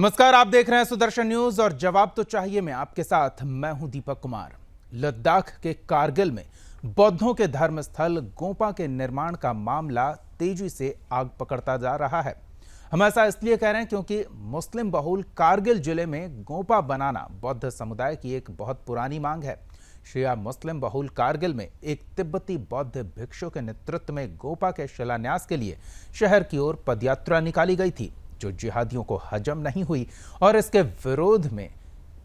नमस्कार, आप देख रहे हैं सुदर्शन न्यूज और जवाब तो चाहिए में आपके साथ मैं हूं दीपक कुमार। लद्दाख के कारगिल में बौद्धों के धर्म स्थल गोपा के निर्माण का मामला तेजी से आग पकड़ता जा रहा है। हम ऐसा इसलिए कह रहे हैं क्योंकि मुस्लिम बहुल कारगिल जिले में गोपा बनाना बौद्ध समुदाय की एक बहुत पुरानी मांग है। शिया मुस्लिम बहुल कारगिल में एक तिब्बती बौद्ध भिक्षु के नेतृत्व में गोपा के शिलान्यास के लिए शहर की ओर पदयात्रा निकाली गई थी, जो जिहादियों को हजम नहीं हुई और इसके विरोध में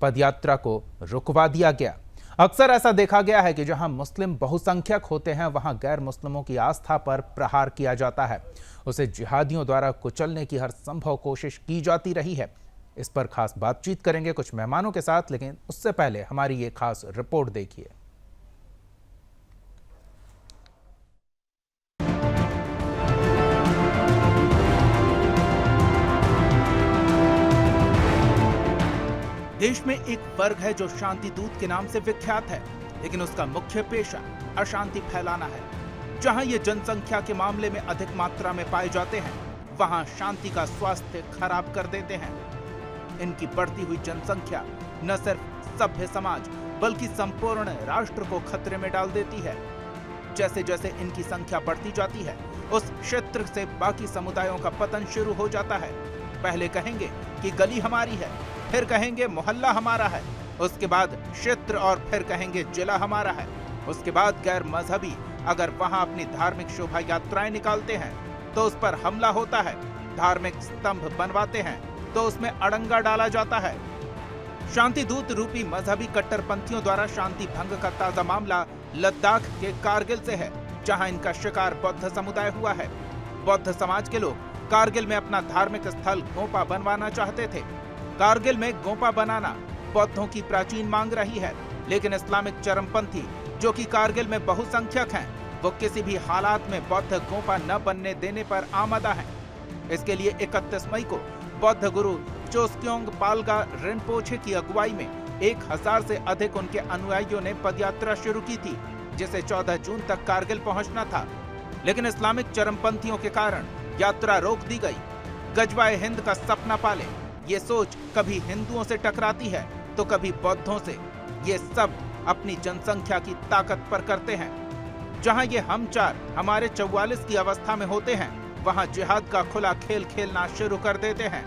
पदयात्रा को रुकवा दिया गया। अक्सर ऐसा देखा गया है कि जहां मुस्लिम बहुसंख्यक होते हैं वहां गैर मुस्लिमों की आस्था पर प्रहार किया जाता है, उसे जिहादियों द्वारा कुचलने की हर संभव कोशिश की जाती रही है। इस पर खास बातचीत करेंगे कुछ मेहमानों के साथ, लेकिन उससे पहले हमारी ये खास रिपोर्ट देखिए। देश में एक वर्ग है जो शांति दूत के नाम से विख्यात है, लेकिन उसका मुख्य पेशा अशांति फैलाना है। जहां ये जनसंख्या के मामले में अधिक मात्रा में पाए जाते हैं, वहां शांति का स्वास्थ्य खराब कर देते हैं। इनकी बढ़ती हुई जनसंख्या न सिर्फ सभ्य समाज बल्कि संपूर्ण राष्ट्र को खतरे में डाल देती है। जैसे जैसे इनकी संख्या बढ़ती जाती है, उस क्षेत्र से बाकी समुदायों का पतन शुरू हो जाता है। पहले कहेंगे कि गली हमारी है, फिर कहेंगे मोहल्ला हमारा है, उसके बाद क्षेत्र और फिर कहेंगे जिला हमारा है। उसके बाद गैर मजहबी अगर वहां अपनी धार्मिक शोभा यात्राएं निकालते हैं तो उस पर हमला होता है। धार्मिक स्तंभ बनवाते हैं तो उसमें अड़ंगा डाला जाता है। शांति दूत रूपी मजहबी कट्टरपंथियों द्वारा शांति भंग का ताजा मामला लद्दाख के कारगिल से है, जहां इनका शिकार बौद्ध समुदाय हुआ है। बौद्ध समाज के लोग कारगिल में अपना धार्मिक स्थल गोपा बनवाना चाहते थे। कारगिल में गोपा बनाना बौद्धों की प्राचीन मांग रही है, लेकिन इस्लामिक चरमपंथी जो कि कारगिल में बहुसंख्यक हैं, वो किसी भी हालात में बौद्ध गोपा न बनने देने पर आमादा हैं। इसके लिए 31 मई को बौद्ध गुरु चोस्क्योंग पालगा रिनपोछे की अगुवाई में 1000 से अधिक उनके अनुयायियों ने पदयात्रा शुरू की थी, जिसे 14 जून तक कारगिल पहुंचना था। लेकिन इस्लामिक चरमपंथियों के कारण यात्रा रोक दी गई। गजवाए हिंद का सपना पाले, ये सोच कभी हिंदुओं से टकराती है तो कभी बौद्धों से। ये सब अपनी जनसंख्या की ताकत पर करते हैं। जहां ये हम चार हमारे 44 की अवस्था में होते हैं, वहां जिहाद का खुला खेल खेलना शुरू कर देते हैं।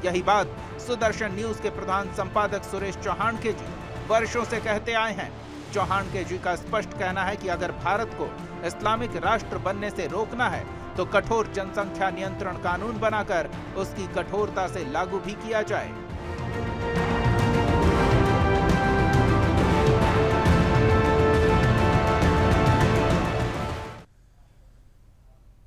यही बात सुदर्शन न्यूज के प्रधान संपादक सुरेश चौहान के जी वर्षों से कहते आए हैं। चौहान के जी का स्पष्ट कहना है कि अगर भारत को इस्लामिक राष्ट्र बनने से रोकना है तो कठोर जनसंख्या नियंत्रण कानून बनाकर उसकी कठोरता से लागू भी किया जाए।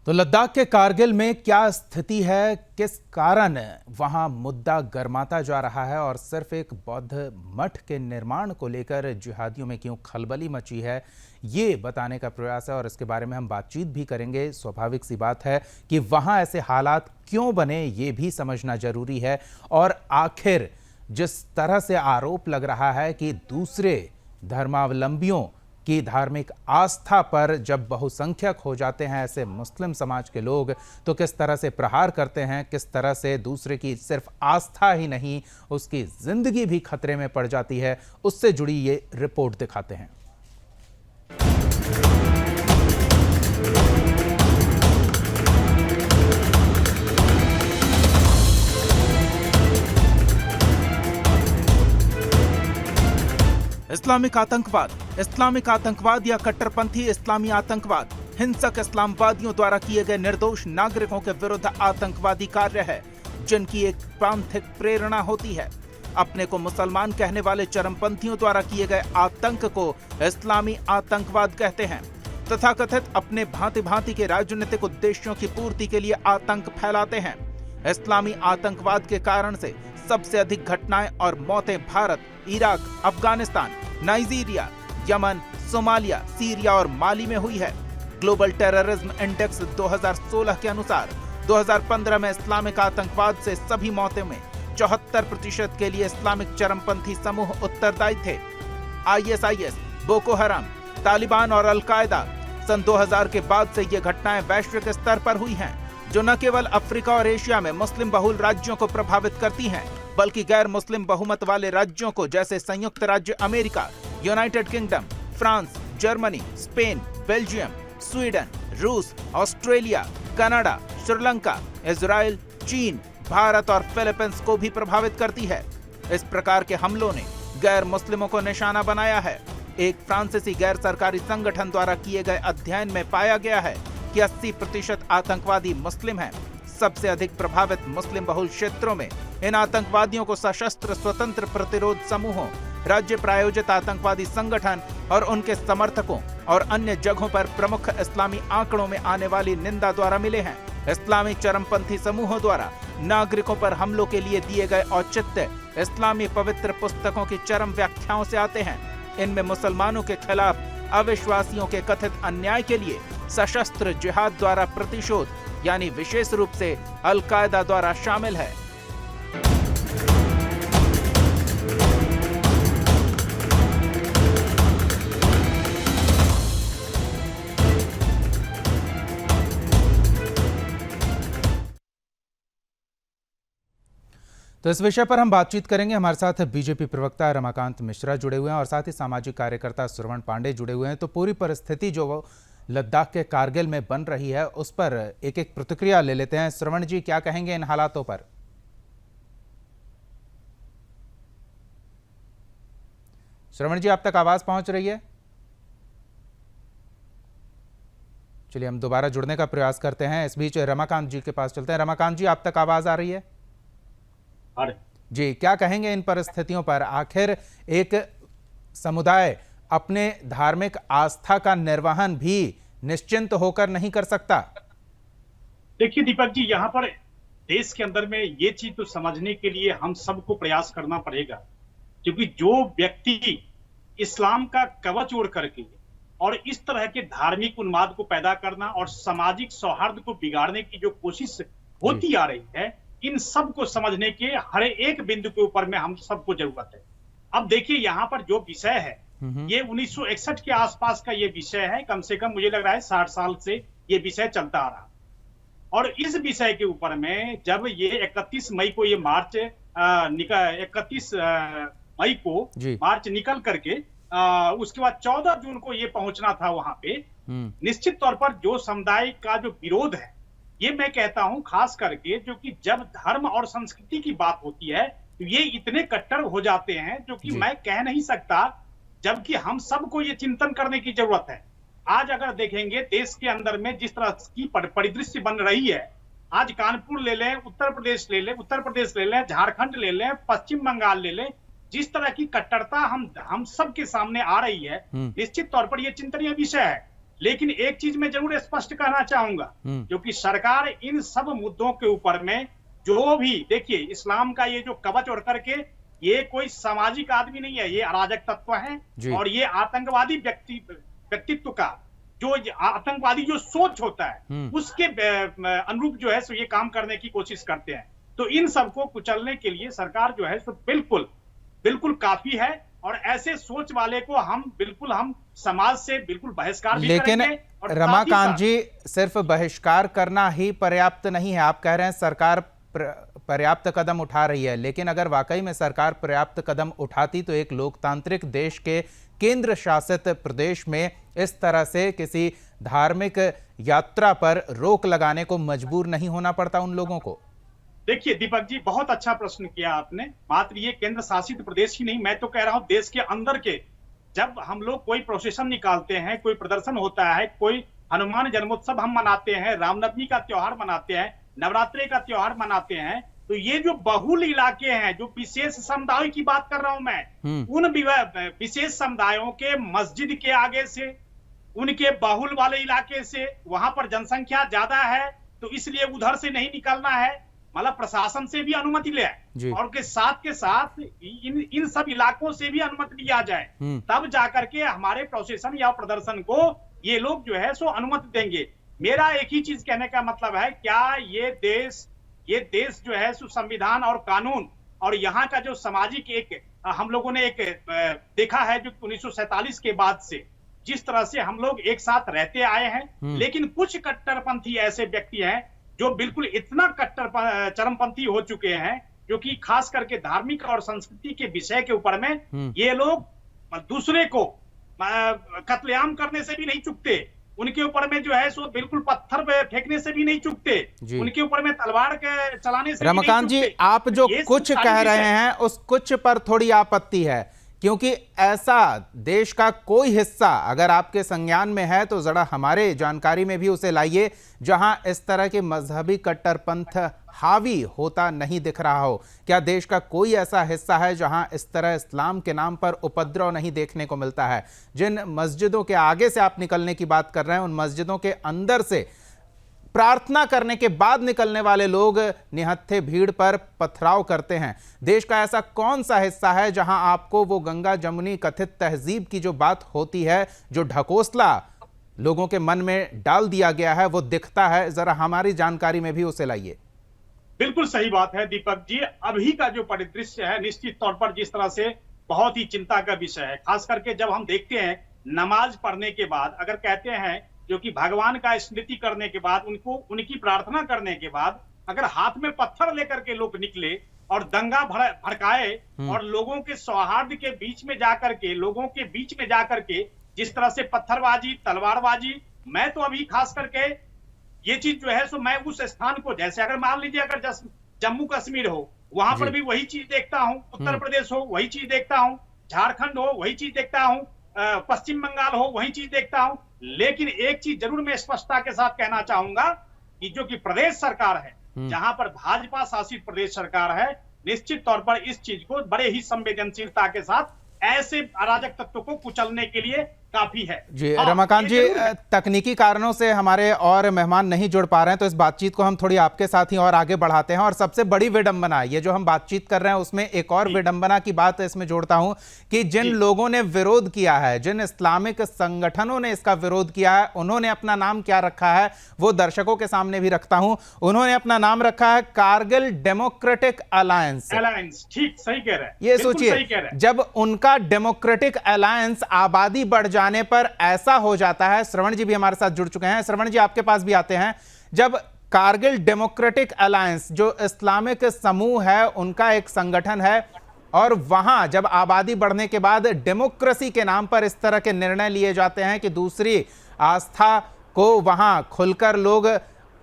तो लद्दाख के कारगिल में क्या स्थिति है, किस कारण वहां मुद्दा गर्माता जा रहा है और सिर्फ एक बौद्ध मठ के निर्माण को लेकर जिहादियों में क्यों खलबली मची है, ये बताने का प्रयास है और इसके बारे में हम बातचीत भी करेंगे। स्वाभाविक सी बात है कि वहां ऐसे हालात क्यों बने, ये भी समझना जरूरी है। और आखिर जिस तरह से आरोप लग रहा है कि दूसरे धर्मावलंबियों की धार्मिक आस्था पर जब बहुसंख्यक हो जाते हैं ऐसे मुस्लिम समाज के लोग, तो किस तरह से प्रहार करते हैं, किस तरह से दूसरे की सिर्फ आस्था ही नहीं उसकी जिंदगी भी खतरे में पड़ जाती है, उससे जुड़ी ये रिपोर्ट दिखाते हैं। इस्लामिक आतंकवाद या कट्टरपंथी इस्लामी आतंकवाद हिंसक इस्लामवादियों द्वारा किए गए निर्दोष नागरिकों के विरुद्ध आतंकवादी कार्य है, जिनकी एक प्रांतिक प्रेरणा होती है। अपने को मुसलमान कहने वाले चरमपंथियों द्वारा किए गए आतंक को इस्लामी आतंकवाद कहते हैं। तथाकथित अपने भांति भांति के राजनीतिक उद्देश्यों की पूर्ति के लिए आतंक फैलाते हैं। इस्लामी आतंकवाद के कारण से सबसे अधिक घटनाएं और मौतें Bharat, Iraq, Afghanistan, Nigeria, Yemen, Somalia, Syria और माली में हुई है। ग्लोबल टेररिज्म इंडेक्स 2016 के अनुसार 2015 में इस्लामिक आतंकवाद से सभी मौतों में 74% के लिए इस्लामिक चरमपंथी समूह उत्तरदायी थे। ISIS, बोको हराम, तालिबान और अल-कायदा सन 2000 के बाद से ये घटनाएं वैश्विक स्तर पर हुई हैं, जो न केवल अफ्रीका और एशिया में मुस्लिम बहुल राज्यों को प्रभावित करती हैं, बल्कि गैर मुस्लिम बहुमत वाले राज्यों को जैसे संयुक्त राज्य America, United kingdom, France, Germany, Spain, Belgium, Sweden, रूस, ऑस्ट्रेलिया, कनाडा, श्रीलंका, इजराइल, चीन, भारत और फिलीपींस को भी प्रभावित करती है। इस प्रकार के हमलों ने गैर मुस्लिमों को निशाना बनाया है। एक फ्रांसीसी गैर सरकारी संगठन द्वारा किए गए अध्ययन में पाया गया है कि 80% आतंकवादी मुस्लिम हैं। सबसे अधिक प्रभावित मुस्लिम बहुल क्षेत्रों में इन आतंकवादियों को सशस्त्र स्वतंत्र प्रतिरोध समूहों, राज्य प्रायोजित आतंकवादी संगठन और उनके समर्थकों और अन्य जगहों पर प्रमुख इस्लामी आंकड़ों में आने वाली निंदा द्वारा मिले हैं। इस्लामी चरमपंथी समूहों द्वारा नागरिकों पर हमलों के लिए दिए गए औचित्य इस्लामी पवित्र पुस्तकों की चरम व्याख्याओं से आते हैं। इनमें मुसलमानों के खिलाफ अविश्वासियों के कथित अन्याय के लिए सशस्त्र जिहाद द्वारा प्रतिशोध यानी विशेष रूप से अल-कायदा द्वारा शामिल है। तो इस विषय पर हम बातचीत करेंगे। हमारे साथ बीजेपी प्रवक्ता रमाकांत मिश्रा जुड़े हुए हैं और साथ ही सामाजिक कार्यकर्ता श्रवण पांडे जुड़े हुए हैं। तो पूरी परिस्थिति जो वो लद्दाख के कारगिल में बन रही है उस पर एक एक प्रतिक्रिया ले लेते हैं। श्रवण जी, क्या कहेंगे इन हालातों पर? श्रवण जी, आप तक आवाज पहुंच रही है? चलिए हम दोबारा जुड़ने का प्रयास करते हैं। इस बीच रमाकांत जी के पास चलते हैं। रमाकांत जी, आप तक आवाज आ रही है? जी, क्या कहेंगे इन परिस्थितियों पर? आखिर एक समुदाय अपने धार्मिक आस्था का निर्वहन भी निश्चिंत होकर नहीं कर सकता? देखिए दीपक जी, यहाँ पर देश के अंदर में ये चीज तो समझने के लिए हम सबको प्रयास करना पड़ेगा, क्योंकि जो व्यक्ति इस्लाम का कवच ओढ़ करके और इस तरह के धार्मिक उन्माद को पैदा करना और सामाजिक सौहार्द को बिगाड़ने की जो कोशिश होती आ रही है, इन सब को समझने के हर एक बिंदु के ऊपर में हम सबको जरूरत है। अब देखिए यहाँ पर जो विषय है ये 1961 के आसपास का ये विषय है। कम से कम मुझे लग रहा है 60 साल से ये विषय चलता आ रहा। और इस विषय के ऊपर में जब ये 31 मई को ये मार्च 31 मई को मार्च निकल करके उसके बाद 14 जून को ये पहुंचना था वहां पे। निश्चित तौर पर जो समुदाय का जो विरोध है, ये मैं कहता हूं खास करके जो कि जब धर्म और संस्कृति की बात होती है तो ये इतने कट्टर हो जाते हैं जो कि मैं कह नहीं सकता, जबकि हम सबको ये चिंतन करने की जरूरत है। आज अगर देखेंगे देश के अंदर में जिस तरह की परिदृश्य बन रही है, आज कानपुर ले लें, उत्तर प्रदेश ले लें, झारखंड ले लें, पश्चिम बंगाल ले लें, जिस तरह की कट्टरता हम सबके सामने आ रही है, निश्चित तौर पर यह चिंतनीय विषय है। लेकिन एक चीज मैं जरूर स्पष्ट कहना चाहूंगा, क्योंकि सरकार इन सब मुद्दों के ऊपर में जो भी, देखिए इस्लाम का ये जो कवच ओढ़ करके, ये कोई सामाजिक आदमी नहीं है, ये अराजक तत्व है और ये आतंकवादी व्यक्तित्व का जो आतंकवादी जो सोच होता है उसके अनुरूप जो है सो ये काम करने की कोशिश करते हैं। तो इन सबको कुचलने के लिए सरकार जो है सो बिल्कुल काफी है और ऐसे सोच वाले को हम समाज से बिल्कुल बहिष्कार भी करेंगे। लेकिन रमाकांत जी, सिर्फ बहिष्कार करना ही पर्याप्त नहीं है। आप कह रहे हैं सरकार पर्याप्त कदम उठा रही है, लेकिन अगर वाकई में सरकार पर्याप्त कदम उठाती तो एक लोकतांत्रिक देश के केंद्र शासित प्रदेश में इस तरह से किसी धार्मिक यात्रा पर रोक लगाने को मजबूर नहीं होना पड़ता उन लोगों को। देखिए दीपक जी, बहुत अच्छा प्रश्न किया आपने। मात्र ये केंद्र शासित प्रदेश ही नहीं, मैं तो कह रहा हूं देश के अंदर के, जब हम लोग कोई प्रोसेशन निकालते हैं, कोई प्रदर्शन होता है, कोई हनुमान जन्मोत्सव हम मनाते हैं, रामनवमी का त्योहार मनाते हैं, नवरात्रि का त्योहार मनाते हैं, तो ये जो बहुल इलाके हैं, जो विशेष समुदाय की बात कर रहा हूं मैं, उन विशेष समुदायों के मस्जिद के आगे से, उनके बहुल वाले इलाके से, वहां पर जनसंख्या ज्यादा है तो इसलिए उधर से नहीं निकलना है, मतलब प्रशासन से भी अनुमति ले और के साथ इन सब इलाकों से भी अनुमति लिया जाए, तब जाकर के हमारे प्रोसेशन या प्रदर्शन को ये लोग जो है सो अनुमति देंगे। मेरा एक ही चीज कहने का मतलब है, क्या ये देश जो है सो संविधान और कानून और यहाँ का जो सामाजिक एक हम लोगों ने एक देखा है जो 1947 के बाद से जिस तरह से हम लोग एक साथ रहते आए हैं, लेकिन कुछ कट्टरपंथी ऐसे व्यक्ति हैं जो बिल्कुल इतना कट्टर चरमपंथी हो चुके हैं जो कि खास करके धार्मिक और संस्कृति के विषय के ऊपर में ये लोग दूसरे को कत्लेआम करने से भी नहीं चूकते, उनके ऊपर में जो है सो बिल्कुल पत्थर फेंकने से भी नहीं चूकते, उनके ऊपर में तलवार के चलाने से रमाकांत जी, आप जो कुछ कह रहे हैं उस कुछ पर थोड़ी आपत्ति है, क्योंकि ऐसा देश का कोई हिस्सा अगर आपके संज्ञान में है तो जरा हमारे जानकारी में भी उसे लाइए जहां इस तरह के मजहबी कट्टरपंथ हावी होता नहीं दिख रहा हो। क्या देश का कोई ऐसा हिस्सा है जहां इस तरह इस्लाम के नाम पर उपद्रव नहीं देखने को मिलता है? जिन मस्जिदों के आगे से आप निकलने की बात कर रहे हैं, उन मस्जिदों के अंदर से प्रार्थना करने के बाद निकलने वाले लोग निहत्थे भीड़ पर पथराव करते हैं। देश का ऐसा कौन सा हिस्सा है जहां आपको वो गंगा जमुनी कथित तहजीब की जो बात होती है, जो ढकोसला लोगों के मन में डाल दिया गया है, वो दिखता है? जरा हमारी जानकारी में भी उसे लाइए। बिल्कुल सही बात है दीपक जी, अभी का जो परिदृश्य है निश्चित तौर पर जिस तरह से बहुत ही चिंता का विषय है, खास करके जब हम देखते हैं नमाज पढ़ने के बाद, अगर कहते हैं जो कि भगवान का स्मृति करने के बाद, उनको उनकी प्रार्थना करने के बाद अगर हाथ में पत्थर लेकर के लोग निकले और दंगा भड़काए और लोगों के सौहार्द के बीच में जाकर के, लोगों के बीच में जाकर के जिस तरह से पत्थरबाजी, तलवारबाजी, मैं तो अभी खास करके ये चीज जो है सो मैं उस स्थान को, जैसे अगर मान लीजिए अगर जम्मू कश्मीर हो, वहां पर भी वही चीज देखता हूं, उत्तर प्रदेश हो वही चीज देखता हूं, झारखंड हो वही चीज देखता हूं, पश्चिम बंगाल हो वही चीज देखता हूं। लेकिन एक चीज जरूर मैं स्पष्टता के साथ कहना चाहूंगा कि जो कि प्रदेश सरकार है, जहां पर भाजपा शासित प्रदेश सरकार है, निश्चित तौर पर इस चीज को बड़े ही संवेदनशीलता के साथ ऐसे अराजक तत्वों को कुचलने के लिए काफी है। जी रमाकांत जी, तकनीकी कारणों से हमारे और मेहमान नहीं जुड़ पा रहे हैं, तो इस बातचीत को हम थोड़ी आपके साथ ही और आगे बढ़ाते हैं। और सबसे बड़ी विडंबना, ये जो हम बातचीत कर रहे हैं उसमें एक और विडंबना की बात इसमें जोड़ता हूं कि जिन लोगों ने विरोध किया है, जिन इस्लामिक संगठनों ने इसका विरोध किया है, उन्होंने अपना नाम क्या रखा है वो दर्शकों के सामने भी रखता हूं। उन्होंने अपना नाम रखा है कारगिल डेमोक्रेटिक अलायंस। ठीक, सही कह रहे हैं। ये सोचिए, जब उनका डेमोक्रेटिक अलायंस आबादी बढ़ जाने पर ऐसा हो जाता है। श्रवण जी भी हमारे साथ जुड़ चुके हैं। श्रवण जी, आपके पास भी आते हैं। जब कारगिल डेमोक्रेटिक अलायंस जो इस्लामिक समूह है, उनका एक संगठन है, और वहां जब आबादी बढ़ने के बाद डेमोक्रेसी के नाम पर इस तरह के निर्णय लिए जाते हैं कि दूसरी आस्था को वहां खुलकर लोग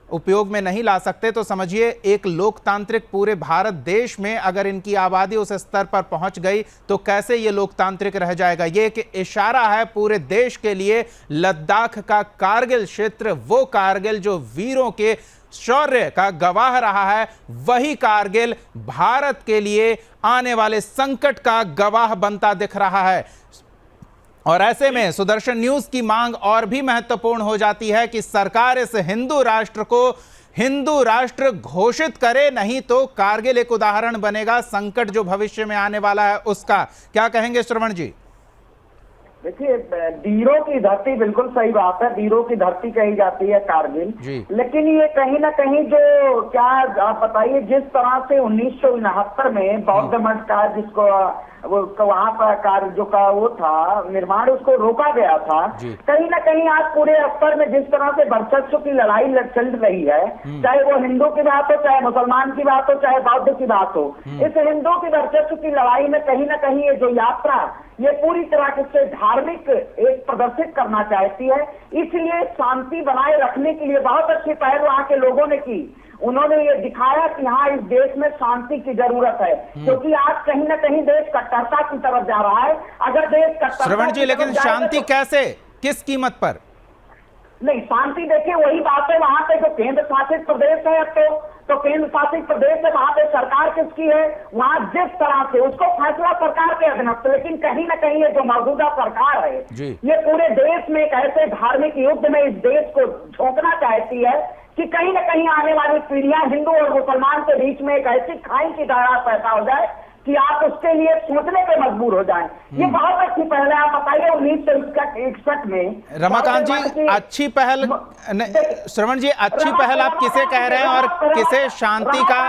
उपयोग में नहीं ला सकते, तो समझिए एक लोकतांत्रिक पूरे भारत देश में अगर इनकी आबादी उस स्तर पर पहुंच गई तो कैसे ये लोकतांत्रिक रह जाएगा। ये एक इशारा है पूरे देश के लिए। लद्दाख का कारगिल क्षेत्र, वो कारगिल जो वीरों के शौर्य का गवाह रहा है, वही कारगिल भारत के लिए आने वाले संकट का गवाह बनता दिख रहा है। और ऐसे में सुदर्शन न्यूज की मांग और भी महत्वपूर्ण हो जाती है कि सरकार इस हिंदू राष्ट्र को हिंदू राष्ट्र घोषित करे, नहीं तो कारगिल एक उदाहरण बनेगा संकट जो भविष्य में आने वाला है उसका। क्या कहेंगे श्रवण जी? देखिए, वीरों की धरती, बिल्कुल सही बात है, वीरों की धरती कही जाती है कारगिल, लेकिन ये कहीं ना कहीं जो क्या आप बताइए, जिस तरह से 1969 में बौद्ध मठ का जिसको वहां पर जो का वो था निर्माण, उसको रोका गया था, कहीं ना कहीं आज पूरे स्तर में जिस तरह से वर्चस्व की लड़ाई चल रही है, चाहे वो हिंदू की बात हो, चाहे मुसलमान की बात हो, चाहे बौद्ध की बात हो, इस हिंदू की वर्चस्व की लड़ाई में कहीं ना कहीं ये जो यात्रा, ये पूरी तरह से धार्मिक एक प्रदर्शित करना चाहती है। इसलिए शांति बनाए रखने के लिए बहुत अच्छी पहल वहां के लोगों ने की। उन्होंने ये दिखाया कि हाँ, इस देश में शांति की जरूरत है, क्योंकि आज कहीं ना कहीं देश कट्टरता की तरफ जा रहा है। अगर देश कट्टरता, श्रवण जी, लेकिन शांति कैसे, किस कीमत पर? नहीं, शांति देखिए वही बात है, वहां पे जो केंद्र शासित प्रदेश है, अब तो केंद्र शासित प्रदेश है, वहां पे सरकार किसकी है, वहां जिस तरह से उसको फैसला सरकार के अधीनस्थ, लेकिन कहीं ना कहीं ये जो मौजूदा सरकार है, ये पूरे देश में एक ऐसे धार्मिक युद्ध में इस देश को झोंकना चाहती है कि कहीं ना कहीं आने वाली पीढ़ियां हिंदू और मुसलमान के बीच में एक ऐसी खाई की दरार पैदा हो जाए कि आप उसके लिए सोचने पे मजबूर हो जाएं। ये बहुत अच्छी पहल है। आप बताइए 1961 में रमाकांत जी, अच्छी पहल श्रवण जी, अच्छी पहल आप किसे कह रहे हैं और किसे शांति का?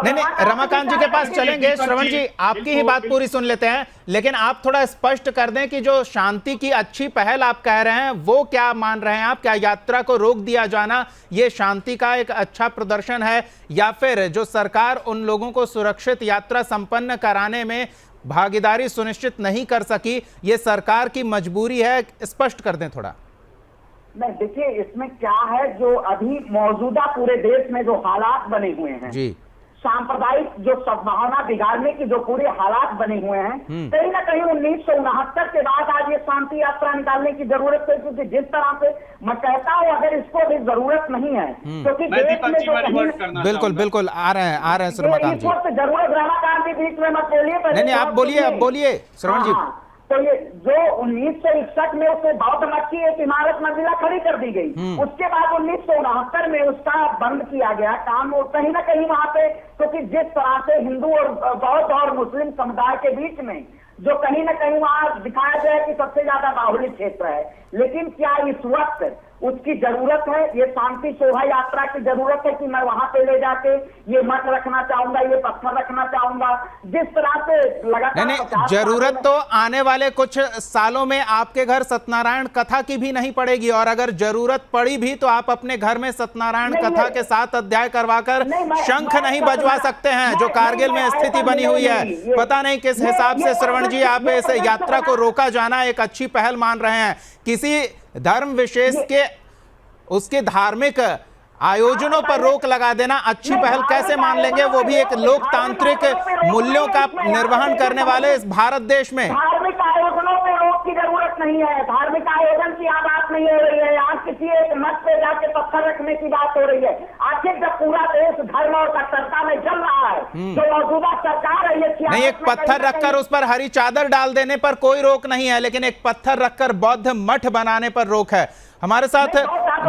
नहीं, रमाकांत जी के पास चलेंगे। श्रवण जी, आपकी ही बात पूरी सुन लेते हैं, लेकिन आप थोड़ा स्पष्ट कर दें कि जो शांति की अच्छी पहल आप कह रहे हैं वो क्या मान रहे हैं आप? क्या यात्रा को रोक दिया जाना ये शांति का एक अच्छा प्रदर्शन है, या फिर जो सरकार उन लोगों को सुरक्षित यात्रा संपन्न कराने में भागीदारी सुनिश्चित नहीं कर सकी, ये सरकार की मजबूरी है? स्पष्ट कर दें थोड़ा। नहीं, देखिए इसमें क्या है, जो अभी मौजूदा पूरे देश में जो हालात बने हुए हैं जी, सांप्रदायिक जो सद्भावना बिगाड़ने की जो पूरे हालात बने हुए हैं, कहीं ना कहीं 1969 के बाद आज ये शांति यात्रा निकालने की जरूरत है। क्योंकि जिस तरह से मैं कहता हूँ, अगर इसको भी जरूरत नहीं है, क्योंकि देश में जो बिल्कुल बिल्कुल आ रहे हैं रमाकांत जी, जरूरत रमाकांत जी बीच में मत बोलिए। नहीं, आप बोलिए श्रवण जी। तो ये जो 1961 में उसने बौद्ध मठ की एक इमारत मंजिला खड़ी कर दी गई, उसके बाद 1969 में उसका बंद किया गया काम। कहीं ना कहीं वहां पे, क्योंकि जिस तरह से हिंदू और बौद्ध और मुस्लिम समुदाय के बीच में जो कहीं ना कहीं वहां दिखाया गया कि सबसे ज्यादा बाहुल्य क्षेत्र है, लेकिन क्या इस वक्त उसकी जरूरत है? ये शांति शोभा यात्रा की जरूरत है कि मैं वहां पे ले जाके ये मठ रखना चाहूंगा, ये पत्थर रखना चाहूंगा? जिस तरह से लगातार नहीं, जरूरत तो आने वाले कुछ सालों में आपके घर सत्यनारायण कथा की भी नहीं पड़ेगी, और अगर जरूरत पड़ी भी तो आप अपने घर में सत्यनारायण कथा के 7 अध्याय करवाकर शंख नहीं बजवा सकते हैं, जो कारगिल में स्थिति बनी हुई है। पता नहीं किस हिसाब से श्रवण जी आप इस यात्रा को रोका जाना एक अच्छी पहल मान रहे हैं। किसी धर्म विशेष के उसके धार्मिक आयोजनों पर रोक लगा देना अच्छी पहल कैसे मान लेंगे, वो भी एक लोकतांत्रिक मूल्यों का निर्वहन करने वाले इस भारत देश में? धार्मिक आयोजनों पे रोक की जरूरत नहीं है। धार्मिक आयोजन की बात नहीं हो रही है। आज किसी एक मठ पे जाके पत्थर रखने की बात हो रही है। आखिर जब पूरा देश धर्म और कट्टरता में चल रहा है, जो मौजूदा सरकार है, ये नहीं, एक पत्थर रखकर उस पर हरी चादर डाल देने पर कोई रोक नहीं है, लेकिन एक पत्थर रखकर बौद्ध मठ बनाने पर रोक है। हमारे साथ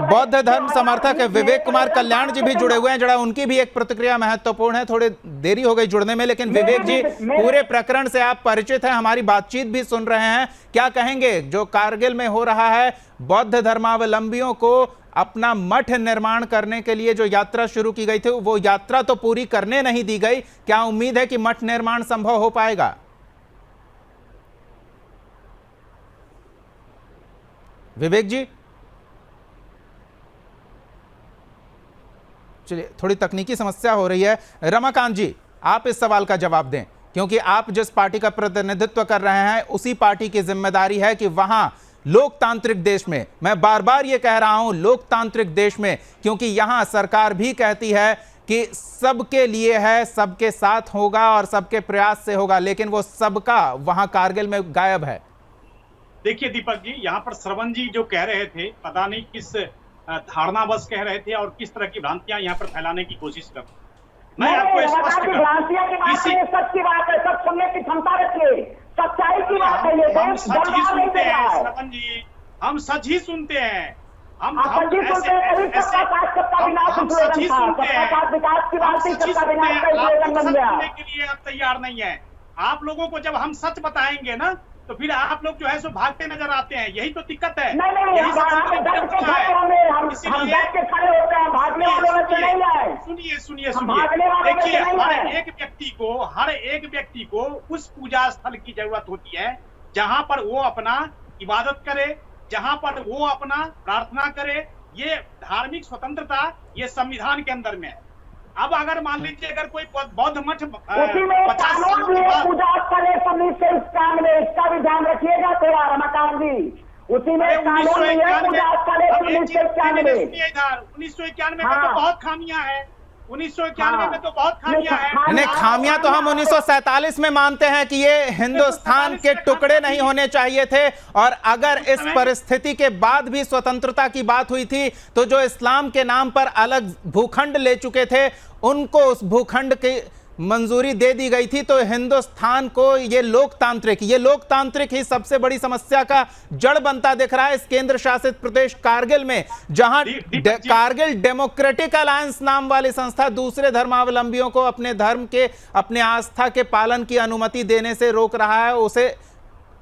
बौद्ध धर्म समर्थक विवेक कुमार कल्याण जी भी जुड़े हुए हैं, जरा उनकी भी एक प्रतिक्रिया महत्वपूर्ण है। थोड़ी देरी हो गई जुड़ने में, लेकिन विवेक जी, पूरे प्रकरण से आप परिचित हैं, हमारी बातचीत भी सुन रहे हैं, क्या कहेंगे जो कारगिल में हो रहा है? बौद्ध धर्मावलंबियों को अपना मठ निर्माण करने के लिए जो यात्रा शुरू की गई थी, वो यात्रा तो पूरी करने नहीं दी गई। क्या उम्मीद है कि मठ निर्माण संभव हो पाएगा? विवेक जी, चलिए, थोड़ी तकनीकी समस्या हो रही है। रमाकांत जी, आप इस सवाल का जवाब दें, क्योंकि आप जिस पार्टी का प्रतिनिधित्व कर रहे हैं उसी पार्टी की जिम्मेदारी है कि वहां लोकतांत्रिक देश में, मैं बार बार ये कह रहा हूं लोकतांत्रिक देश में, क्योंकि यहां सरकार भी कहती है कि सबके लिए है, सबके साथ होगा और सबके प्रयास से होगा, लेकिन वो सबका वहां कारगिल में गायब है। देखिए दीपक जी, यहाँ पर श्रवण जी जो कह रहे थे, पता नहीं किस धारणावश कह रहे थे और किस तरह की भ्रांतियां यहाँ पर फैलाने की कोशिश कर। मैं आपको स्पष्ट कर, सच की बात है, सच सुनने की क्षमता रखिए, सच्चाई की बात है। ये हम सच ही सुनते हैं श्रवण जी, हम सच ही सुनते हैं। हम सच ही सुनते हैं। के लिए आप तैयार नहीं है। आप लोगों को जब हम सच बताएंगे ना, तो फिर आप लोग जो है सो भागते नजर आते हैं। यही तो दिक्कत है। सुनिए, देखिए, हर एक व्यक्ति को उस पूजा स्थल की जरूरत होती है जहां पर वो अपना इबादत करे, जहां पर वो अपना प्रार्थना करे। ये धार्मिक स्वतंत्रता ये संविधान के अंदर में है। अब अगर मान लीजिए अगर कोई बौद्ध मठ 50 साल के बाद पूजा स्थल 1991 इसका भी ध्यान रखिएगा थोड़ा रमाकांत जी, उसी में 1991 में तो बहुत खामियां हैं। 1991 में तो बहुत खामियां हैं। नहीं, खामियां तो हम 1947 में मानते हैं कि ये हिंदुस्तान के टुकड़े नहीं होने चाहिए थे, और अगर इस परिस्थिति के बाद भी स्वतंत्रता की बात हुई थी तो जो इस्लाम के नाम पर अलग भूखंड ले चुके थे उनको उस भूखंड मंजूरी दे दी गई थी, तो हिंदुस्तान को ये लोकतांत्रिक ही सबसे बड़ी समस्या का जड़ बनता दिख रहा है इस केंद्र शासित प्रदेश कारगिल में, जहां कारगिल डेमोक्रेटिक अलायंस नाम वाली संस्था दूसरे धर्मावलंबियों को अपने धर्म के, अपने आस्था के पालन की अनुमति देने से रोक रहा है, उसे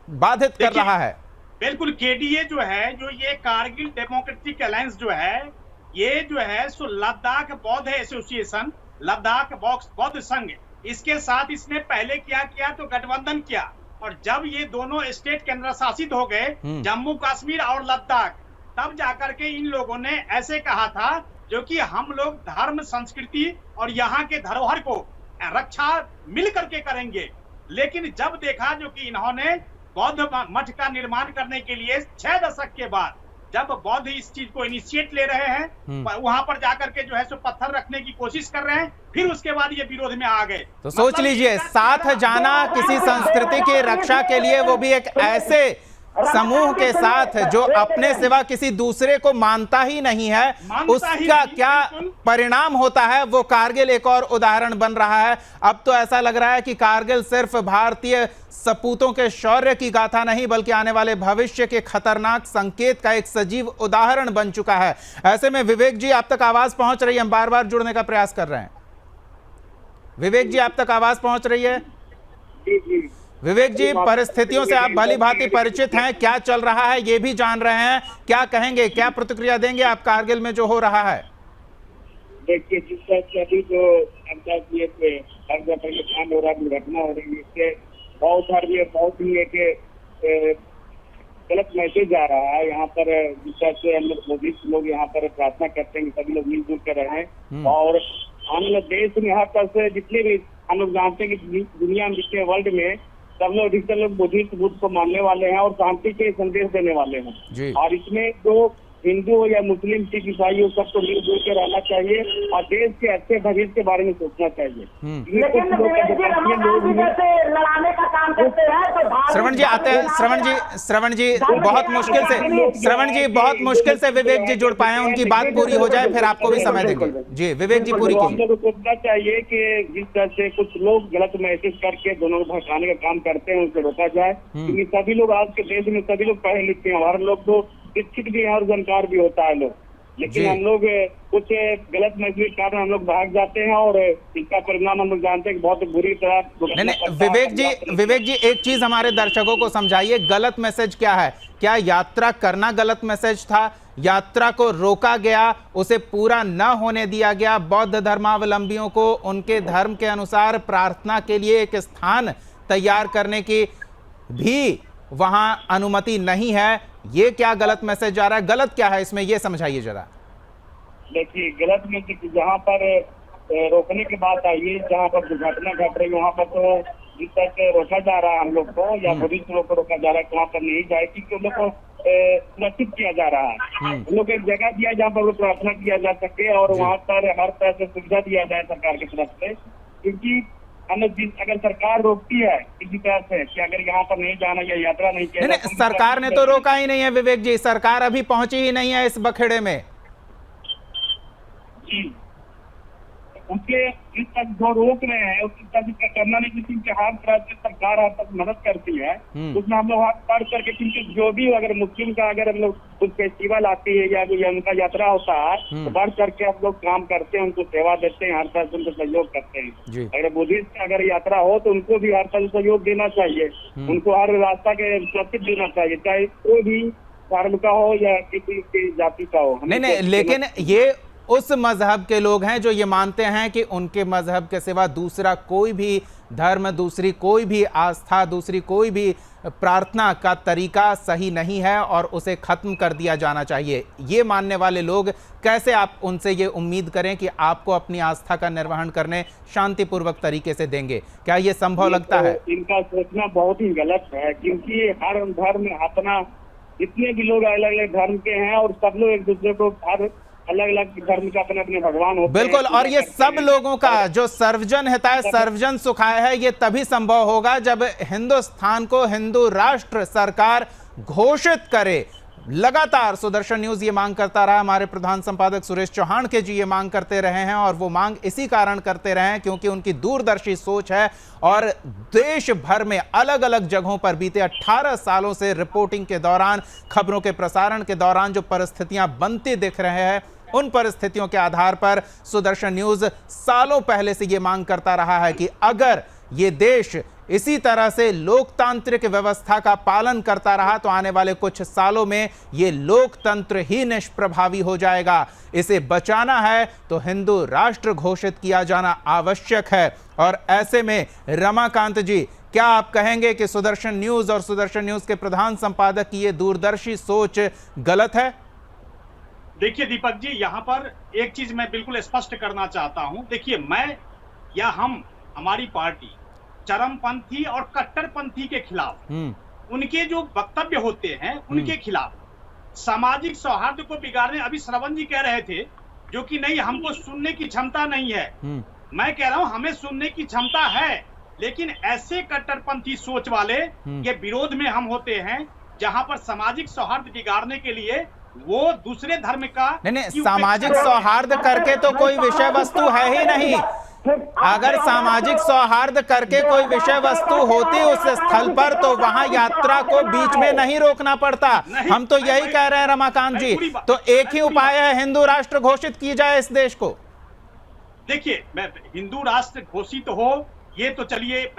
बाधित कर रहा है। बिल्कुल, केडीए जो है, जो ये कारगिल डेमोक्रेटिक अलायंस जो है, ये जो है सो लद्दाख बौद्ध एसोसिएशन, लद्दाख बौद्ध संघ, इसके साथ इसने पहले क्या किया तो गठबंधन किया, और जब ये दोनों स्टेट केंद्र शासित हो गए, जम्मू कश्मीर और लद्दाख, तब जाकर के इन लोगों ने ऐसे कहा था जो कि हम लोग धर्म, संस्कृति और यहाँ के धरोहर को रक्षा मिल करके करेंगे। लेकिन जब देखा जो कि इन्होंने बौद्ध मठ का निर्माण करने के लिए 6 दशक के बाद जब बौद्ध इस चीज को इनिशिएट ले रहे हैं, वहां पर जाकर के जो है सो पत्थर रखने की कोशिश कर रहे हैं, फिर उसके बाद ये विरोध में आ गए। तो सोच लीजिए, साथ जाना किसी संस्कृति की रक्षा के लिए, वो भी एक ऐसे समूह के साथ जो अपने सिवा किसी दूसरे को मानता ही नहीं है, उसका क्या परिणाम होता है वो कारगिल एक और उदाहरण बन रहा है। अब तो ऐसा लग रहा है कि कारगिल सिर्फ भारतीय सपूतों के शौर्य की गाथा नहीं, बल्कि आने वाले भविष्य के खतरनाक संकेत का एक सजीव उदाहरण बन चुका है। ऐसे में विवेक जी, आप तक आवाज पहुंच रही है, हम बार बार जुड़ने का प्रयास कर रहे हैं। विवेक जी, आप तक आवाज पहुंच रही है? विवेक जी, परिस्थितियों से आप भली भांति परिचित हैं, क्या चल रहा है ये भी जान रहे हैं, क्या कहेंगे, क्या प्रतिक्रिया देंगे आप कारगिल में जो हो रहा है? देखिए, जिस तरह से अभी जो अंतर्राष्ट्रीय हो रहा, दुर्घटना हो रही है, इससे बहुत ही एक गलत मैसेज आ रहा है। यहाँ पर जिस तरह से हम लोग यहाँ पर प्रार्थना करते हैं कि सभी लोग मिलजुल कर रहें, और हम लोग देश में हर तरह से जितने भी हम लोग जानते हैं कि दुनिया में, जितने वर्ल्ड में सब लोग अधिकतर लोग बुद्ध को मानने वाले हैं और शांति के संदेश देने वाले हैं। और इसमें जो हिंदू हो या मुस्लिम, सिख, ईसाई हो, सबको मिलजुल के रहना चाहिए और देश के अच्छे भविष्य के बारे में सोचना चाहिए। लेकिन लड़ाने का काम करते हैं तो श्रवण जी आते हैं। श्रवण जी बहुत मुश्किल से विवेक जी जुड़ पाए हैं, उनकी बात पूरी हो जाए फिर आपको भी समय देंगे। जी विवेक जी, पूरी कीजिए। सोचना चाहिए कि जिस तरह से कुछ लोग गलत मैसेज करके दोनों को भड़काने का काम करते हैं, उनसे रोका जाए, क्योंकि सभी लोग आज के देश में सभी लोग पढ़े लिखे हैं, हर लोग तो शिक्षित भी है और जानकार भी होता है लोग, लेकिन हम लोग कुछ गलत मैसेज के कारण हम लोग भाग जाते हैं और इसका परिणाम हम लोग जानते हैं कि बहुत बुरी तरह। नहीं, विवेक जी एक चीज हमारे दर्शकों को समझाइए, गलत मैसेज क्या है? क्या यात्रा करना गलत मैसेज था? यात्रा को रोका गया, उसे पूरा न होने दिया गया, बौद्ध धर्मावलंबियों को उनके धर्म के अनुसार प्रार्थना के लिए एक स्थान तैयार करने की भी वहां अनुमति नहीं है, ये क्या गलत मैसेज जा रहा है? गलत क्या है इसमें, ये समझाइए जरा। देखिए, गलत मैसेज जहाँ पर रोकने की बात आई है, जहाँ पर दुर्घटना घट रही है वहाँ पर तो जिस तरह से रोका जा रहा है हम लोग को, या पुलिस लोग को रोका जा रहा है, वहाँ पर नहीं जाए, क्योंकि उन लोग को सुरक्षित किया जा रहा है। उन लोग एक जगह दिया जहाँ पर प्रार्थना किया जा सके और वहाँ पर हर तरह से सुविधा दिया जाए सरकार की तरफ से, क्योंकि अगर सरकार रोकती है किसी तरह से कि अगर यहाँ पर नहीं जाना या यात्रा नहीं किया, नहीं, सरकार ने तो रोका ही नहीं है विवेक जी, सरकार अभी पहुंची ही नहीं है इस बखेड़े में जी। उसके जिस तक जो रोक रहे हैं उसकी तक करना नहीं, क्योंकि हर तरह से सरकार हर तक मदद करती है, उसमें हम लोग हाथ बढ़ करके, क्योंकि जो भी अगर मुस्लिम का अगर हम लोग कुछ फेस्टिवल आती है या कोई उनका यात्रा होता है तो बढ़ करके हम लोग काम करते हैं, उनको सेवा देते हैं, हर तरह से उनको सहयोग करते हैं। अगर बुद्धिस्ट का अगर यात्रा हो तो उनको भी हर तरह से सहयोग देना चाहिए, उनको हर रास्ता के सुरक्षित देना चाहिए, चाहे कोई भी धर्म का हो या किसी जाति का हो। नहीं, लेकिन ये उस मजहब के लोग हैं जो ये मानते हैं कि उनके मजहब के सिवा दूसरा कोई भी धर्म, दूसरी कोई भी आस्था, दूसरी कोई भी प्रार्थना का तरीका सही नहीं है और उसे खत्म कर दिया जाना चाहिए। ये मानने वाले लोग कैसे आप उनसे ये उम्मीद करें कि आपको अपनी आस्था का निर्वहन करने शांतिपूर्वक तरीके से देंगे? क्या ये संभव लगता है? इनका सोचना बहुत ही गलत है, क्योंकि हर धर्म अपना, जितने भी लोग अलग अलग धर्म के हैं और सब लोग एक दूसरे को हर अलग अलग धर्म के अपने अपने भगवान होते हैं। बिल्कुल, और ये सब लोगों का जो सर्वजन हिताय सर्वजन सुखाय है, ये तभी संभव होगा जब हिंदुस्तान को हिंदू राष्ट्र सरकार घोषित करे, लगातार सुदर्शन न्यूज ये मांग करता रहा, हमारे प्रधान संपादक सुरेश चौहान के जी ये मांग करते रहे हैं, और वो मांग इसी कारण करते रहे हैं क्योंकि उनकी दूरदर्शी सोच है और देश भर में अलग अलग जगहों पर बीते 18 सालों से रिपोर्टिंग के दौरान, खबरों के प्रसारण के दौरान जो परिस्थितियां बनती दिख रहे हैं, उन परिस्थितियों के आधार पर सुदर्शन न्यूज सालों पहले से यह मांग करता रहा है कि अगर ये देश इसी तरह से लोकतांत्रिक व्यवस्था का पालन करता रहा तो आने वाले कुछ सालों में ये लोकतंत्र ही निष्प्रभावी हो जाएगा। इसे बचाना है तो हिंदू राष्ट्र घोषित किया जाना आवश्यक है। और ऐसे में रमाकांत जी, क्या आप कहेंगे कि सुदर्शन न्यूज और सुदर्शन न्यूज के प्रधान संपादक की ये दूरदर्शी सोच गलत है? देखिए दीपक जी, यहाँ पर एक चीज मैं बिल्कुल स्पष्ट करना चाहता हूं। देखिए, मैं या हमारी पार्टी चरमपंथी और कट्टरपंथी के खिलाफ, उनके जो वक्तव्य होते हैं उनके खिलाफ, सामाजिक सौहार्द को बिगाड़ने, अभी श्रवण जी कह रहे थे जो कि नहीं हमको सुनने की क्षमता नहीं है, मैं कह रहा हूं हमें सुनने की क्षमता है, लेकिन ऐसे कट्टरपंथी सोच वाले के विरोध में हम होते हैं जहां पर सामाजिक सौहार्द बिगाड़ने के लिए वो दूसरे धर्म का नहीं, सामाजिक सौहार्द करके तो कोई विषय वस्तु है ही नहीं। अगर सामाजिक सौहार्द करके कोई विषय वस्तु होती उस स्थल पर तो वहां यात्रा को बीच में नहीं रोकना पड़ता। हम तो यही कह रहे हैं रमाकांत जी, तो एक ही उपाय है, हिंदू राष्ट्र घोषित की जाए इस देश को। देखिए, हिंदू राष्ट्र घोषित हो ये तो चलिए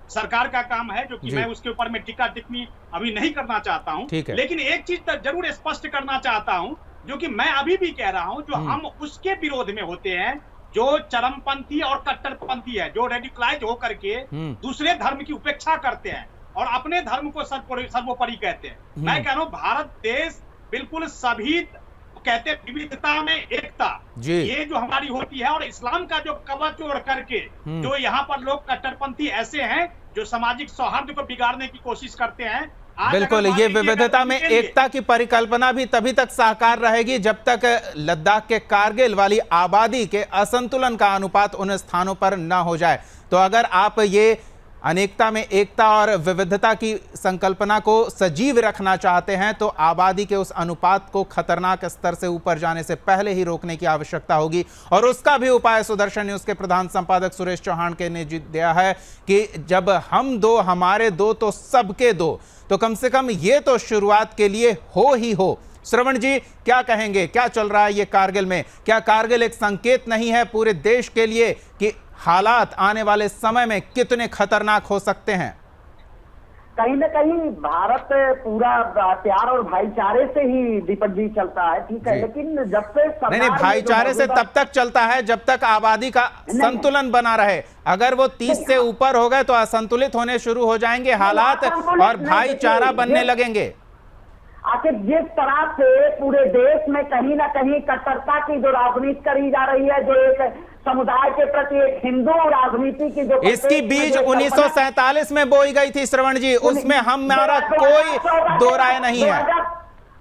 सरकार का काम है, जो कि मैं उसके ऊपर में टीका टिप्पणी अभी नहीं करना चाहता हूं, लेकिन एक चीज तो जरूर स्पष्ट करना चाहता हूं, जो कि मैं अभी भी कह रहा हूं, जो हम उसके विरोध में होते हैं जो चरमपंथी और कट्टरपंथी है, जो रेडिकलाइज होकर के दूसरे धर्म की उपेक्षा करते हैं और अपने धर्म को सर्वोपरि कहते हैं। मैं कह रहा हूं भारत देश बिल्कुल सभी कहते हैं विविधता में एकता, ये जो हमारी होती है, और इस्लाम का जो कवच ओढ़ करके जो यहाँ पर लोग कट्टरपंथी ऐसे हैं जो सामाजिक सौहार्द को बिगाड़ने की कोशिश करते हैं। बिल्कुल, ये विविधता में एकता की परिकल्पना भी तभी तक साकार रहेगी जब तक लद्दाख के कारगिल वाली आबादी के असंतुलन का अनुपात उन स्थानों पर न हो जाए। तो अगर आप ये अनेकता में एकता और विविधता की संकल्पना को सजीव रखना चाहते हैं तो आबादी के उस अनुपात को खतरनाक स्तर से ऊपर जाने से पहले ही रोकने की आवश्यकता होगी। और उसका भी उपाय सुदर्शन न्यूज के प्रधान संपादक सुरेश चौहान के ने दिया है कि जब हम दो हमारे दो तो सबके दो, तो कम से कम ये तो शुरुआत के लिए हो ही हो। श्रवण जी, क्या कहेंगे, क्या चल रहा है ये कारगिल में? क्या कारगिल एक संकेत नहीं है पूरे देश के लिए कि हालात आने वाले समय में कितने खतरनाक हो सकते हैं? कहीं न कहीं भारत पूरा प्यार और भाईचारे से ही दीपक जी चलता है, ठीक है, लेकिन जब से नहीं, भाईचारे से तब तक चलता है जब तक आबादी का संतुलन बना रहे। अगर वो 30 से ऊपर हो गए तो असंतुलित होने शुरू हो जाएंगे हालात और भाईचारा बनने लगेंगे। आखिर जिस तरह से पूरे देश में कहीं ना कहीं कट्टरता की जो राजनीति करी जा रही है, जो एक समुदाय के प्रति एक हिंदू राजनीति की जो इसकी बीज 1947 में बोई गई थी श्रवण जी, उसमें हमारा कोई दो राय नहीं है।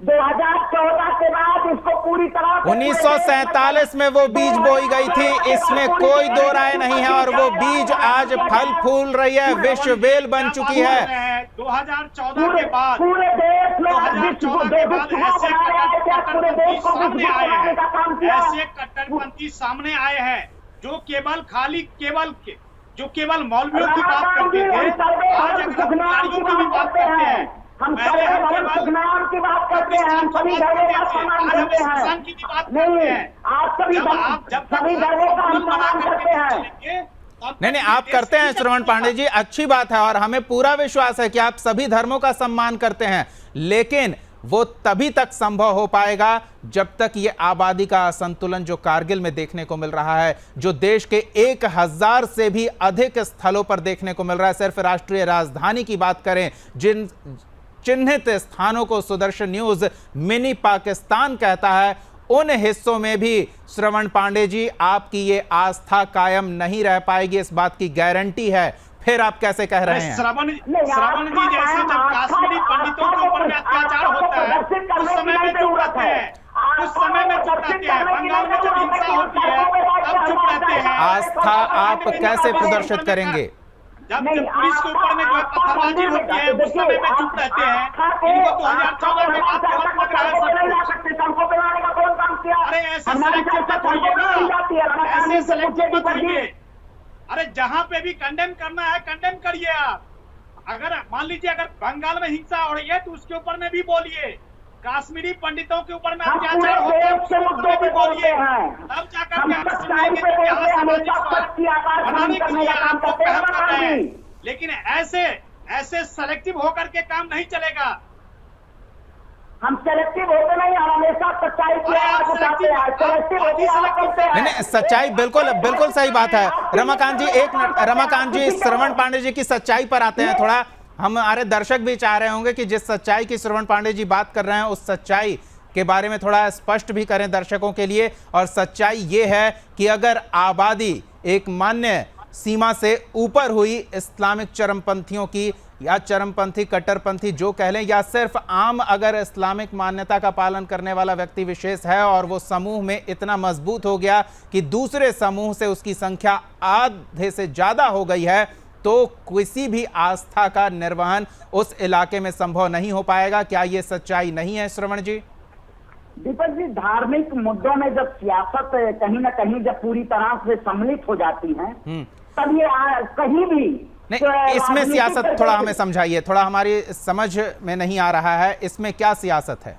2014 के बाद इसको पूरी तरह 1947 में वो बीज बोई गई थी, इसमें कोई दो राय नहीं है, और वो बीज आज फल फूल रही है, विश्व वेल बन चुकी है। 2014 के बाद पूरे देश में ऐसे कट्टरपंथी सामने आए हैं जो केवल मौलवियों की बात करते थे, आज अधिकारियों की भी बात करते हैं। हम सुखनाम की बात करते हैं, हम सभी धर्मों का सम्मान करते हैं। नहीं, आप सभी धर्मों का हम सम्मान करते हैं। नहीं, आप करते हैं श्रवण पांडे जी, अच्छी बात है, और हमें पूरा विश्वास है कि आप सभी धर्मों का सम्मान करते हैं, लेकिन वो तभी तक संभव हो पाएगा जब तक ये आबादी का असंतुलन जो कारगिल में देखने को मिल रहा है, जो देश के 1000 से भी अधिक स्थलों पर देखने को मिल रहा है। सिर्फ राष्ट्रीय राजधानी की बात करें, जिन चिन्हित स्थानों को सुदर्शन न्यूज मिनी पाकिस्तान कहता है, उन हिस्सों में भी श्रवण पांडे जी आपकी ये आस्था कायम नहीं रह पाएगी, इस बात की गारंटी है। फिर आप कैसे कह रहे हैं? श्रवण जी जैसे जब काश्मीरी पंडितों के ऊपर में अत्याचार होता है उस समय में चुप रहते हैं, बंगाल में जब हिंसा होती है तब चुप रहते हैं। आस्था आप कैसे प्रदर्शित करेंगे? जब पुलिस के ऊपर में जो है पत्थरबाजी होती है उस समय में चुप रहते हैं। इनको 2014 में बात गलत लग रहा है सबको। अरे ऐसे सेलेक्टिव मत होइए ना, ऐसे सेलेक्टिव मत होइए। अरे जहां पे भी कंडेम करना है कंडेम करिए आप। अगर मान लीजिए अगर बंगाल में हिंसा हो रही है तो उसके ऊपर में भी बोलिए। कश्मीरी पंडितों के ऊपर में अत्याचार होते हैं उसके ऊपर में भी बोलिए। तब जाकर के आप सुनेंगे कि यहाँ सामाजिक बनाने के लिए आपको पहल कर रहे हैं। लेकिन ऐसे सेलेक्टिव होकर के काम नहीं चलेगा। हम सेलेक्टिव होते नहीं, हम हमेशा सच्चाई की आवाज उठाते हैं। सेलेक्टिव होते हैं। नहीं, सच्चाई बिल्कुल सही बात है। रमाकांत जी, एक मिनट। रमाकांत जी, श्रवण पांडे जी की सच्चाई पर आते हैं थोड़ा। हमारे दर्शक भी चाह रहे होंगे कि जिस सच्चाई की श्रवण पांडे जी बात कर रहे हैं उस सच्चाई के बारे में थोड़ा स्पष्ट भी करें दर्शकों के लिए। और सच्चाई ये है कि अगर आबादी एक मान्य सीमा से ऊपर हुई इस्लामिक चरमपंथियों की, या चरमपंथी कट्टरपंथी जो कह लें, या सिर्फ आम अगर इस्लामिक मान्यता का पालन करने वाला व्यक्ति विशेष है और वो समूह में इतना मजबूत हो गया कि दूसरे समूह से उसकी संख्या आधे से ज्यादा हो गई है, तो किसी भी आस्था का निर्वहन उस इलाके में संभव नहीं हो पाएगा। क्या ये सच्चाई नहीं है श्रवण जी? दीपक जी, धार्मिक मुद्दों में जब सियासत कहीं ना कहीं जब पूरी तरह से सम्मिलित हो जाती है तब ये कहीं भी नहीं, इसमें सियासत थोड़ा हमें समझाइए, थोड़ा हमारी समझ में नहीं आ रहा है। इसमें क्या सियासत है?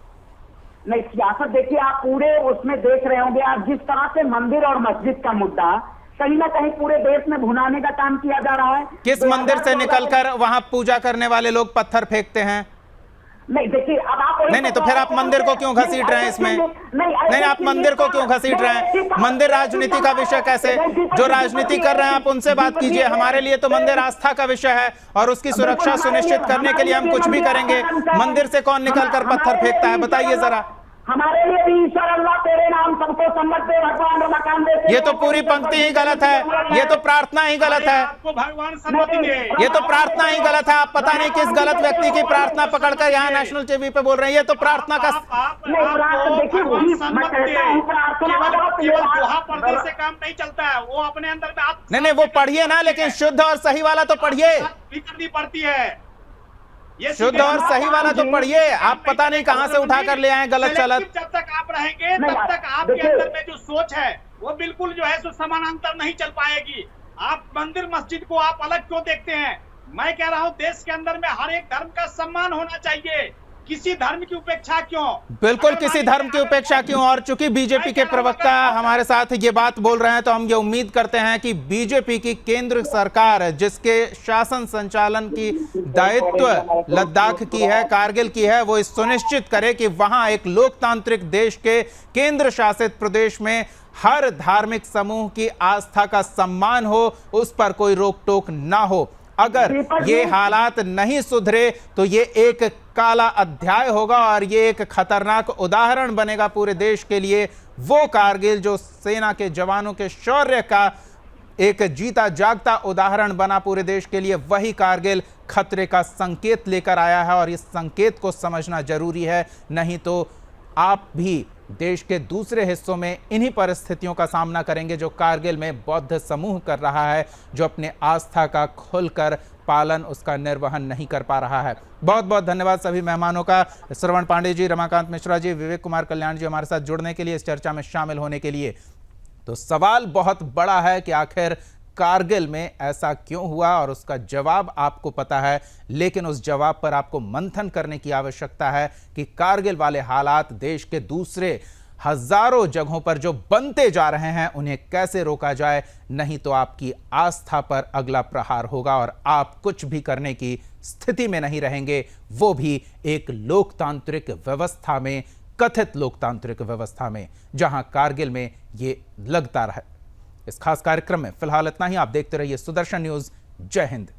नहीं, सियासत देखिए, आप पूरे उसमें देख रहे होंगे, आप जिस तरह से मंदिर और मस्जिद का मुद्दा कहीं ना कहीं पूरे देश में भुनाने का काम किया जा रहा है। किस मंदिर से निकलकर वहां पूजा करने वाले लोग पत्थर फेंकते हैं? नहीं देखिए, अब आप नहीं, तो फिर आप मंदिर को क्यों घसीट रहे हैं इसमें? नहीं, आप मंदिर को क्यों घसीट रहे हैं? मंदिर राजनीति का विषय कैसे? जो राजनीति कर रहे हैं आप उनसे बात कीजिए। हमारे लिए तो मंदिर आस्था का विषय है और उसकी सुरक्षा सुनिश्चित करने के लिए हम कुछ भी करेंगे। मंदिर से कौन निकलकर पत्थर फेंकता है, बताइए जरा। हमारे लिए भी ईश्वर अल्लाह तेरे नाम सबको सम्मत दे, भगवान रमाकांत दे। ये तो पूरी पंक्ति ही गलत है, ये तो प्रार्थना ही गलत है, आपको भगवान सम्मति दे। ये तो प्रार्थना ही गलत है। आप पता नहीं किस गलत व्यक्ति की प्रार्थना पकड़कर यहाँ नेशनल टीवी पे बोल रहे हैं। ये तो प्रार्थना का केवल दोहा पढ़ने से काम नहीं चलता है, वो अपने अंदर में नहीं, वो पढ़िए ना, लेकिन शुद्ध और सही वाला तो पढ़िए। करनी पड़ती है, शुद्ध और सही वाला तो पढ़िए। आप पता नहीं कहां से उठा कर ले आए गलत चलत। जब तक आप रहेंगे तब तक आपके अंदर में जो सोच है वो बिल्कुल जो है सो समानांतर नहीं चल पाएगी। आप मंदिर मस्जिद को आप अलग क्यों देखते हैं? मैं कह रहा हूं देश के अंदर में हर एक धर्म का सम्मान होना चाहिए, किसी धर्म की उपेक्षा क्यों? बिल्कुल किसी धर्म की उपेक्षा क्यों? और चूंकि बीजेपी के प्रवक्ता हमारे साथ ये बात बोल रहे हैं तो हम ये उम्मीद करते हैं कि बीजेपी की केंद्र सरकार, जिसके शासन संचालन की दायित्व लद्दाख की है, कारगिल की है, वो इस सुनिश्चित करे कि वहां एक लोकतांत्रिक देश के केंद्र शासित प्रदेश में हर धार्मिक समूह की आस्था का सम्मान हो, उस पर कोई रोक टोक ना हो। अगर ये हालात नहीं सुधरे तो ये एक काला अध्याय होगा और ये एक खतरनाक उदाहरण बनेगा पूरे देश के लिए। वो कारगिल जो सेना के जवानों के शौर्य का एक जीता जागता उदाहरण बना पूरे देश के लिए, वही कारगिल खतरे का संकेत लेकर आया है और इस संकेत को समझना जरूरी है। नहीं तो आप भी देश के दूसरे हिस्सों में इन्हीं परिस्थितियों का सामना करेंगे जो कारगिल में बौद्ध समूह कर रहा है, जो अपने आस्था का खुलकर पालन, उसका निर्वहन नहीं कर पा रहा है। बहुत बहुत धन्यवाद सभी मेहमानों का, श्रवण पांडे जी, रमाकांत मिश्रा जी, विवेक कुमार कल्याण जी, हमारे साथ जुड़ने के लिए, इस चर्चा में शामिल होने के लिए। तो सवाल बहुत बड़ा है कि आखिर कारगिल में ऐसा क्यों हुआ, और उसका जवाब आपको पता है, लेकिन उस जवाब पर आपको मंथन करने की आवश्यकता है कि कारगिल वाले हालात देश के दूसरे हजारों जगहों पर जो बनते जा रहे हैं उन्हें कैसे रोका जाए। नहीं तो आपकी आस्था पर अगला प्रहार होगा और आप कुछ भी करने की स्थिति में नहीं रहेंगे, वो भी एक लोकतांत्रिक व्यवस्था में, कथित लोकतांत्रिक व्यवस्था में, जहां कारगिल में ये लगता रहा। इस खास कार्यक्रम में फिलहाल इतना ही। आप देखते रहिए सुदर्शन न्यूज। जय हिंद।